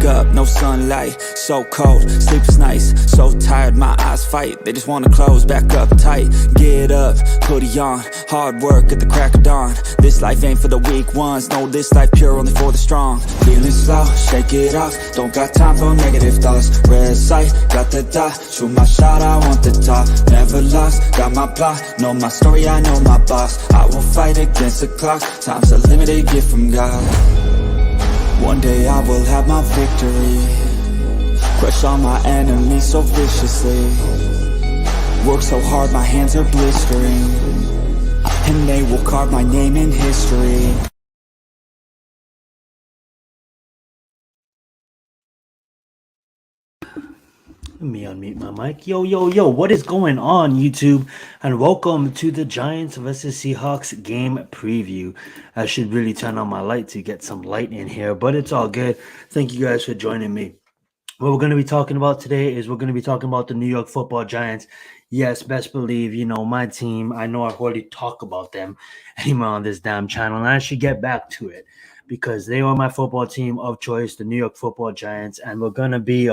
up, no sunlight, so cold, sleep's nice, so tired, my eyes fight, they just wanna close back up tight. Get up, hoodie on, hard work at the crack of dawn. This life ain't for the weak ones, no, this life pure only for the strong. Feeling slow, shake it off, don't got time for negative thoughts. Red sight, got the dot, shoot my shot, I want the top. Never lost, got my plot, know my story, I know my boss. I will fight against the clock, time's a limited gift from God. One day I will have my victory, crush all my enemies so viciously. Work so hard my hands are blistering, and they will carve my name in history. Let me unmute my mic. Yo, what is going on, YouTube? And welcome to the Giants vs. Seahawks game preview. I should really turn on my light to get some light in here, but it's all good. Thank you guys for joining me. What we're going to be talking about today is we're going to be talking about the New York Football Giants. Yes, best believe, my team. I know I hardly talk about them anymore on this damn channel, and I should get back to it because they are my football team of choice, the New York Football Giants, and we're going to be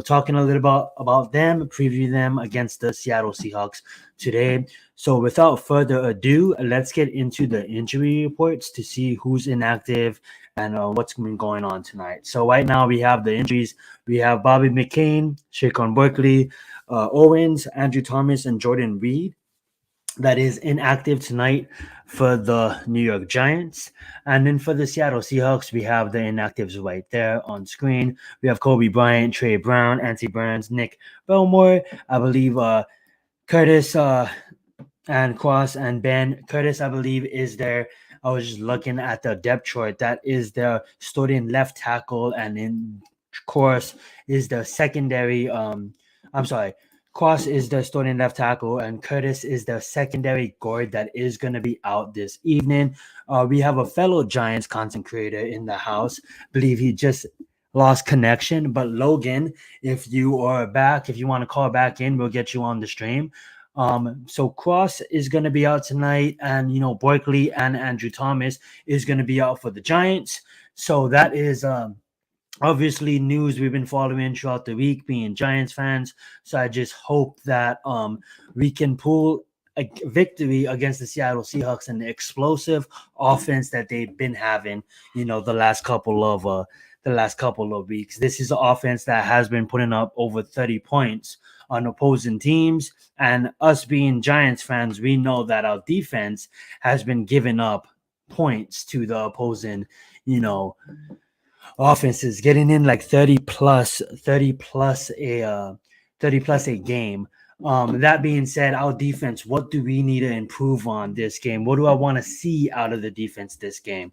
talking a little about them, preview them against the Seattle Seahawks today. So without further ado, let's get into the injury reports to see who's inactive and what's been going on tonight. So right now we have the injuries. We have Bobby McCain, Saquon Barkley, Owens, Andrew Thomas, and Jordan Reed. That is inactive tonight for the New York Giants. And then for the Seattle Seahawks, we have the inactives right there on screen. We have Kobe Bryant, Trey Brown, Anthony Burns, Nick Belmore, I believe Curtis and Cross and Ben. Curtis, I believe, is there. I was just looking at the depth chart. That is the starting left tackle, and in course is the secondary. Cross is the starting left tackle, and Curtis is the secondary guard that is going to be out this evening. We have a fellow Giants content creator in the house. I believe he just lost connection. But Logan, if you are back, if you want to call back in, we'll get you on the stream. So Cross is going to be out tonight, and Barkley and Andrew Thomas is going to be out for the Giants. So that is obviously news we've been following throughout the week, being Giants fans. So I just hope that we can pull a victory against the Seattle Seahawks and the explosive offense that they've been having, the last couple of weeks. This is an offense that has been putting up over 30 points on opposing teams, and us being Giants fans, we know that our defense has been giving up points to the opposing, offenses, getting in like 30 plus a game. That being said, our defense, what do we need to improve on this game? What do I want to see out of the defense this game?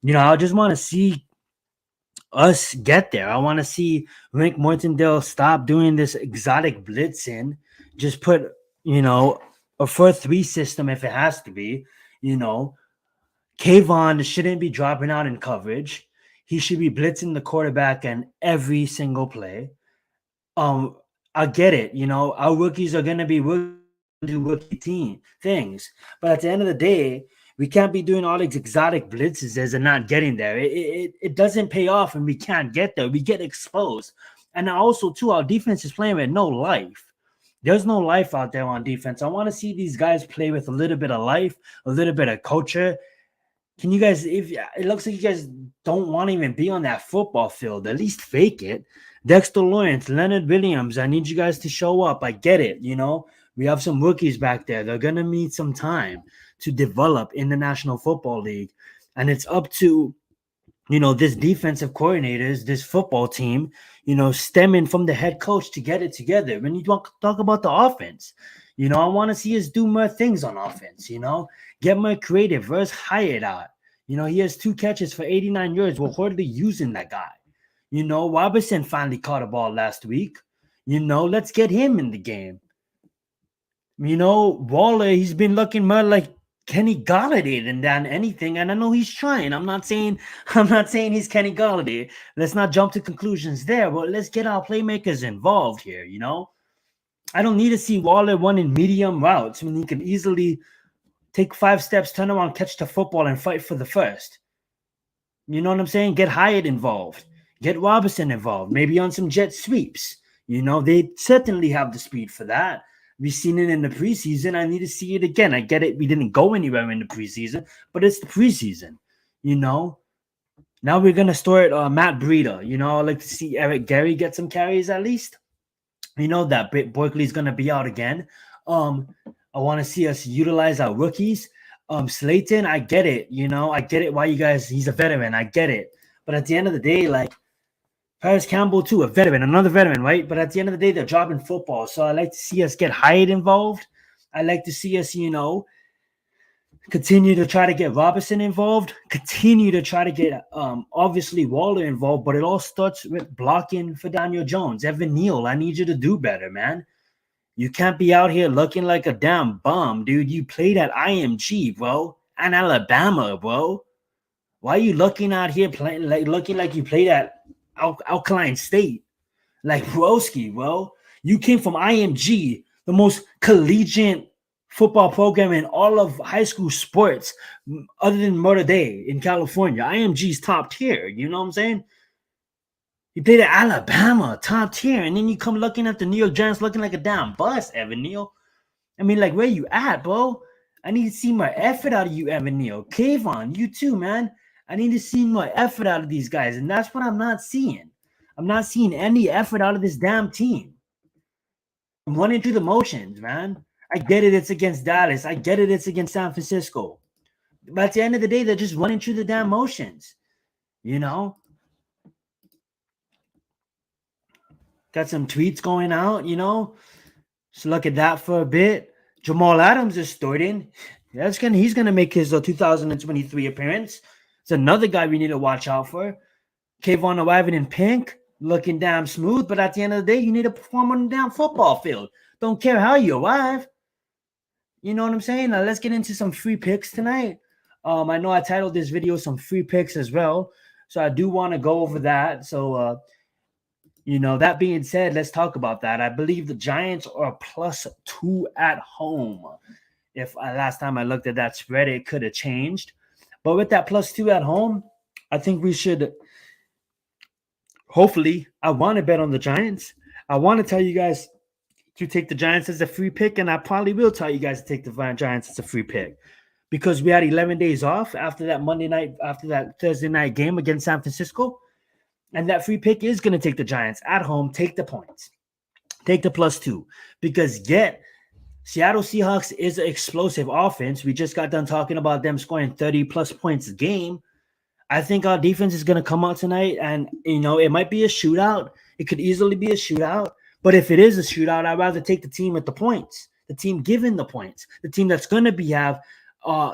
I just want to see us get there. I want to see Rick Martindale stop doing this exotic blitzing. Just put, a 4-3 system if it has to be. Kayvon shouldn't be dropping out in coverage. He should be blitzing the quarterback in every single play. I get it. Our rookies are going to be rookie team things. But at the end of the day, we can't be doing all these exotic blitzes and not getting there. It doesn't pay off, and we can't get there. We get exposed. And also, too, our defense is playing with no life. There's no life out there on defense. I want to see these guys play with a little bit of life, a little bit of culture. Can you guys, if it looks like you guys don't want to even be on that football field, at least fake it. Dexter Lawrence, Leonard Williams, I need you guys to show up. I get it. We have some rookies back there. They're going to need some time to develop in the National Football League. And it's up to, this defensive coordinators, this football team, stemming from the head coach to get it together. When you talk about the offense, I want to see us do more things on offense, get more creative. Where's Hyatt out? He has 2 catches for 89 yards. We're hardly using that guy. Robertson finally caught a ball last week. Let's get him in the game. Waller, he's been looking more like Kenny Galladay than anything, and I know he's trying. I'm not saying he's Kenny Galladay. Let's not jump to conclusions there, but let's get our playmakers involved here. I don't need to see Waller running medium routes when he can easily take 5 steps, turn around, catch the football, and fight for the first. You know what I'm saying? Get Hyatt involved. Get Robinson involved, maybe on some jet sweeps. They certainly have the speed for that. We've seen it in the preseason. I need to see it again. I get it. We didn't go anywhere in the preseason, but it's the preseason. Now we're going to start Matt Breida. I'd like to see Eric Gary get some carries at least. That Barkley's going to be out again. I want to see us utilize our rookies. Slayton, I get it. I get it why you guys, he's a veteran. I get it. But at the end of the day, like, Paris Campbell too, a veteran, another veteran, right? But at the end of the day, they're dropping football. So I like to see us get Hyatt involved. I like to see us, continue to try to get Robinson involved. Continue to try to get, obviously, Waller involved. But it all starts with blocking for Daniel Jones. Evan Neal, I need you to do better, man. You can't be out here looking like a damn bum, dude. You played at IMG, bro, and Alabama, bro. Why are you looking out here looking like you played at Alkaline State? Like, broski, bro. You came from IMG, the most collegiate football program in all of high school sports, other than Murder Day in California. IMG's top tier. You know what I'm saying? You played at Alabama, top tier, and then you come looking at the New York Giants looking like a damn bust, Evan Neal. I mean, like, where you at, bro? I need to see more effort out of you, Evan Neal. Kayvon, you too, man. I need to see more effort out of these guys, and that's what I'm not seeing. I'm not seeing any effort out of this damn team. I'm running through the motions, man. I get it, it's against Dallas. I get it, it's against San Francisco. But at the end of the day, they're just running through the damn motions. Got some tweets going out, So look at that for a bit. Jamal Adams is starting. He's gonna make his 2023 appearance. It's another guy we need to watch out for. Kayvon arriving in pink, looking damn smooth, but at the end of the day, you need to perform on the damn football field. Don't care how you arrive. You know what I'm saying? Now let's get into some free picks tonight. I know I titled this video some free picks as well, so I do want to go over that. So, that being said, let's talk about that. I believe the Giants are +2 at home. If last time I looked at that spread, it could have changed. But with that +2 at home, I think we should hopefully, I want to bet on the Giants. I want to tell you guys to take the Giants as a free pick, and I probably will tell you guys to take the Giants as a free pick because we had 11 days off after that Thursday night game against San Francisco, and that free pick is going to take the Giants at home. Take the points. Take the +2 because Seattle Seahawks is an explosive offense. We just got done talking about them scoring 30+ points a game. I think our defense is going to come out tonight, and, it might be a shootout. It could easily be a shootout. But if it is a shootout, I'd rather take the team with the points, the team given the points, the team that's going to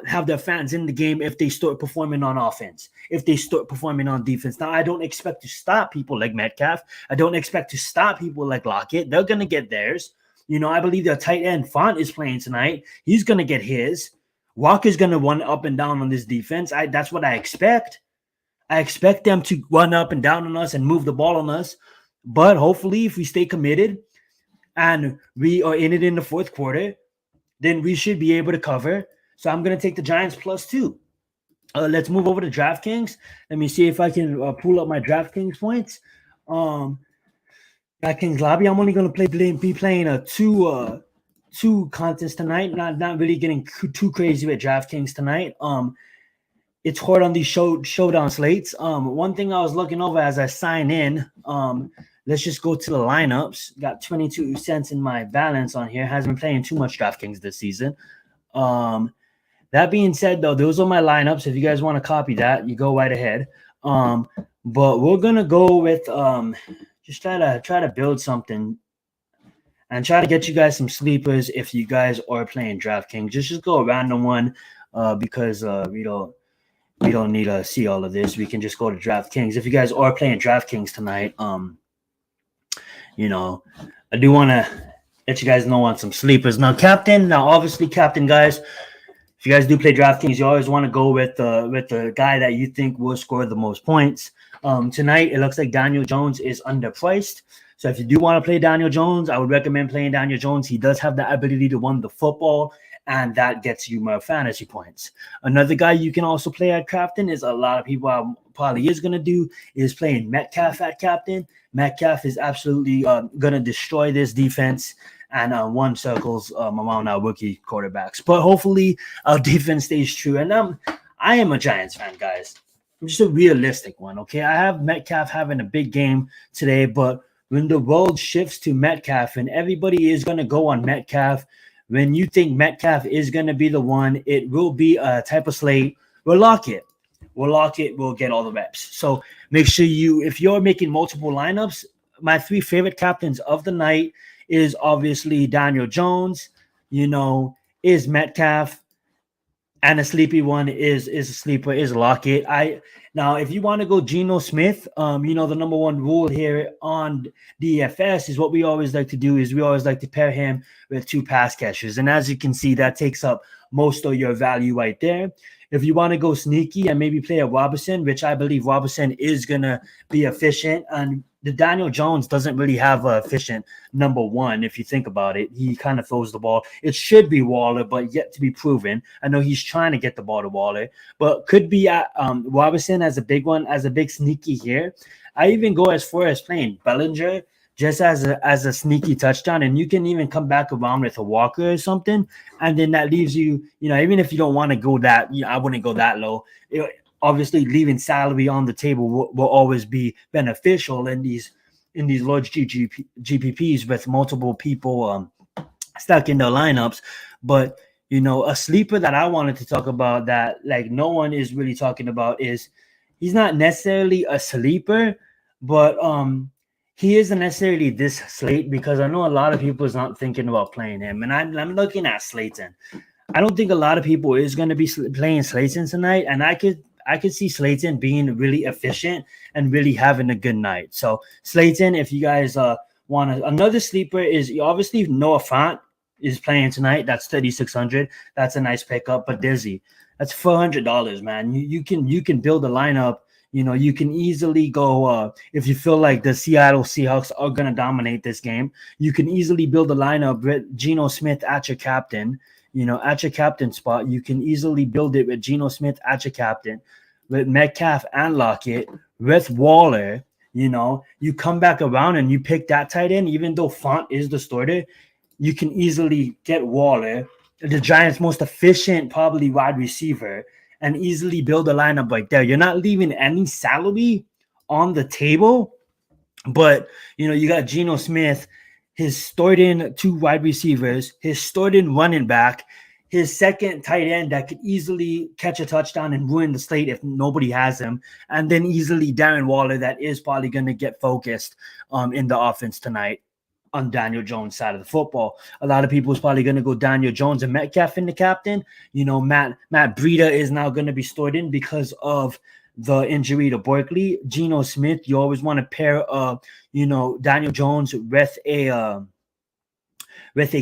have their fans in the game if they start performing on offense, if they start performing on defense. Now, I don't expect to stop people like Metcalf. I don't expect to stop people like Lockett. They're going to get theirs. I believe their tight end Font is playing tonight. He's going to get his. Walker's going to run up and down on this defense. That's what I expect. I expect them to run up and down on us and move the ball on us. But hopefully, if we stay committed and we are in it in the fourth quarter, then we should be able to cover. So I'm going to take the Giants +2. Let's move over to DraftKings. Let me see if I can pull up my DraftKings points. DraftKings lobby. I'm only going to be playing two contests tonight. Not really getting too crazy with DraftKings tonight. It's hard on these showdown slates. One thing I was looking over as I sign in. Let's just go to the lineups. Got 22 cents in my balance on here. Hasn't been playing too much DraftKings this season. That being said, though, those are my lineups. If you guys want to copy that, you go right ahead. But we're gonna go with just try to build something and try to get you guys some sleepers if you guys are playing DraftKings. Just go a random one because we don't need to see all of this. We can just go to DraftKings. If you guys are playing DraftKings tonight, I do want to let you guys know on some sleepers. Now, obviously, captain, guys, if you guys do play DraftKings, you always want to go with the guy that you think will score the most points. Tonight, it looks like Daniel Jones is underpriced. So if you do want to play Daniel Jones, I would recommend playing Daniel Jones. He does have the ability to run the football, and that gets you more fantasy points. Another guy you can also play at Crafton is a lot of people are probably is going to do is playing Metcalf at captain. Metcalf is absolutely going to destroy this defense and one circles around our rookie quarterbacks. But hopefully our defense stays true. And I am a Giants fan, guys. I'm just a realistic one, okay? I have Metcalf having a big game today, but when the world shifts to Metcalf and everybody is going to go on Metcalf, when you think Metcalf is going to be the one, it will be a type of slate. We'll lock it. We'll get all the reps. So make sure if you're making multiple lineups, my 3 favorite captains of the night is obviously Daniel Jones, is Metcalf, and a sleepy one is a sleeper, is Lockett. Now, if you want to go Geno Smith, the number one rule here on DFS is what we always like to do is we always like to pair him with 2 pass catchers. And as you can see, that takes up most of your value right there. If you want to go sneaky and maybe play a Robinson, which I believe Robinson is going to be efficient, and the Daniel Jones doesn't really have an efficient number one, if you think about it. He kind of throws the ball. It should be Waller, but yet to be proven. I know he's trying to get the ball to Waller, but could be at Robinson as a big one, as a big sneaky here. I even go as far as playing Bellinger just as a sneaky touchdown, and you can even come back around with a Walker or something, and then that leaves you, even if you don't want to go that, I wouldn't go that low. Obviously, leaving salary on the table will always be beneficial in these large GPPs with multiple people stuck in their lineups. But a sleeper that I wanted to talk about that like no one is really talking about is he's not necessarily a sleeper, but he isn't necessarily this slate because I know a lot of people is not thinking about playing him, and I'm looking at Slayton. I don't think a lot of people is going to be playing Slayton tonight, and I could see Slayton being really efficient and really having a good night. So Slayton, if you guys want another sleeper, is obviously Noah Fant is playing tonight. That's 3,600. That's a nice pickup. But Dizzy, that's $400, man. You can build a lineup. You can easily go if you feel like the Seattle Seahawks are going to dominate this game. You can easily build a lineup with Geno Smith at your captain. At your captain spot, you can easily build it with Geno Smith at your captain, with Metcalf and Lockett, with Waller. You come back around and you pick that tight end, even though Font is the starter, you can easily get Waller, the Giants' most efficient, probably wide receiver, and easily build a lineup right there. You're not leaving any salary on the table, but you got Geno Smith, his starting 2 wide receivers, his starting running back, his second tight end that could easily catch a touchdown and ruin the slate if nobody has him, and then easily Darren Waller that is probably going to get focused in the offense tonight on Daniel Jones' side of the football. A lot of people is probably going to go Daniel Jones and Metcalf in the captain. Matt Breida is now going to be starting because of the injury to Barkley. Geno Smith, you always want to pair Daniel Jones with a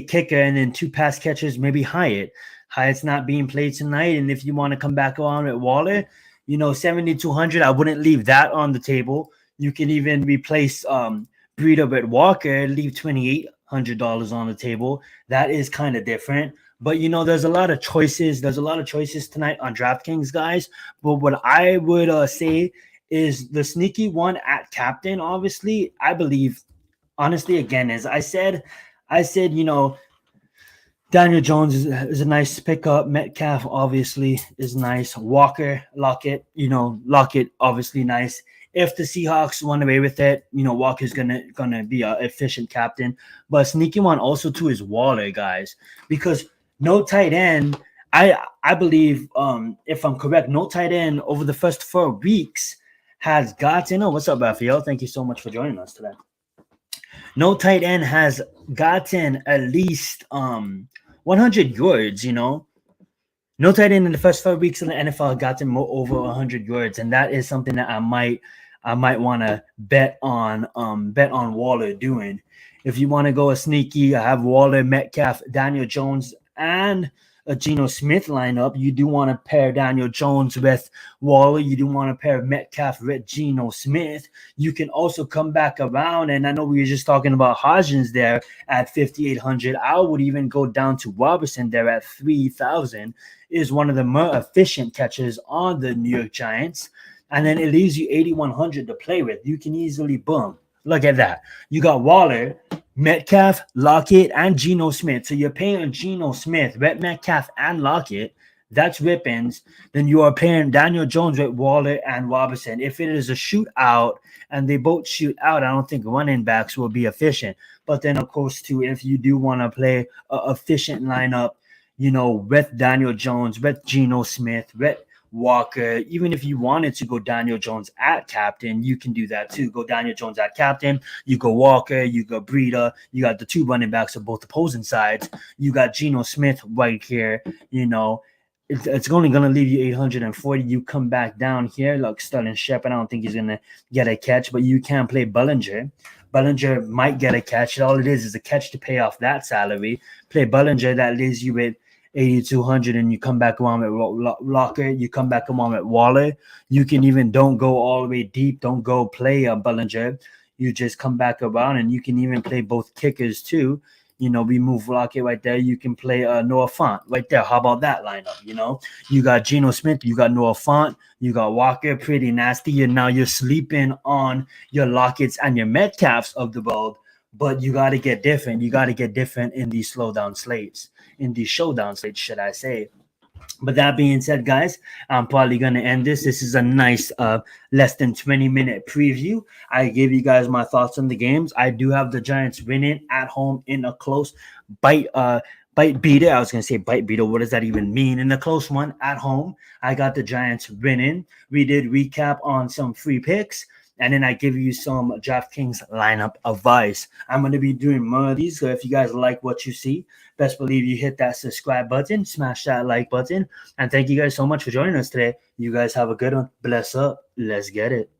kicker and then 2 pass catchers, maybe Hyatt. Hyatt's not being played tonight, and if you want to come back on with Waller, 7,200, I wouldn't leave that on the table. You can even replace Breida with Walker, leave $2,800 on the table. That is kind of different. But, there's a lot of choices. There's a lot of choices tonight on DraftKings, guys. But what I would say is the sneaky one at captain, obviously, I believe, honestly, again, as I said, Daniel Jones is a nice pickup. Metcalf, obviously, is nice. Walker, Lockett, obviously nice. If the Seahawks run away with it, Walker's gonna be an efficient captain. But sneaky one also too is Waller, guys, because no tight end. I believe, if I'm correct, no tight end over the first 4 weeks has gotten. Oh, what's up, Raphael? Thank you so much for joining us today. No tight end has gotten at least 100 yards. No tight end in the first 5 weeks in the NFL gotten over 100 yards, and that is something that I might want to bet on Waller doing. If you want to go a sneaky, I have Waller, Metcalf, Daniel Jones, and a Geno Smith lineup. You do want to pair Daniel Jones with Waller. You do want to pair Metcalf with Geno Smith. You can also come back around, and I know we were just talking about Hodgins there at 5,800. I would even go down to Robinson there at 3,000. Is one of the more efficient catches on the New York Giants. and then it leaves you 8,100 to play with. You can easily boom. Look at that. You got Waller, Metcalf, Lockett, and Geno Smith. So you're paying Geno Smith, Metcalf, and Lockett. That's Rippins. Then you are paying Daniel Jones with Waller and Robinson. If it is a shootout and they both shoot out, I don't think running backs will be efficient. But then, of course, too, if you do want to play a efficient lineup, with Daniel Jones, with Geno Smith, with Walker, even if you wanted to go Daniel Jones at captain, you can do that too. Go Daniel Jones at captain, you go Walker, you go Breida, you got the two running backs of both opposing sides, you got Geno Smith right here, it's only going to leave you 840. You come back down here, like Sterling Shepard. I don't think he's going to get a catch, but you can play Bellinger. Bellinger might get a catch. All it is a catch to pay off that salary. Play Bellinger, that leaves you with 8,200, and you come back around with Locker. You come back around with Waller. You can even don't go all the way deep. Don't go play Bellinger. You just come back around, and you can even play both kickers too. We move Lockett right there. You can play Noah Fant right there. How about that lineup? You got Geno Smith, you got Noah Fant, you got Walker, pretty nasty. And now you're sleeping on your Lockett's and your Metcalfs of the world, but you got to get different. You got to get different in these showdown slates, should I say. But that being said, guys, I'm probably going to end this. This is a nice less than 20-minute preview. I gave you guys my thoughts on the games. I do have the Giants winning at home in a close bite beater. I was going to say bite beater. What does that even mean? In a close one at home, I got the Giants winning. We did recap on some free picks, and then I give you some DraftKings lineup advice. I'm going to be doing more of these, so if you guys like what you see, best believe you hit that subscribe button, smash that like button, and thank you guys so much for joining us today. You guys have a good one. Bless up. Let's get it.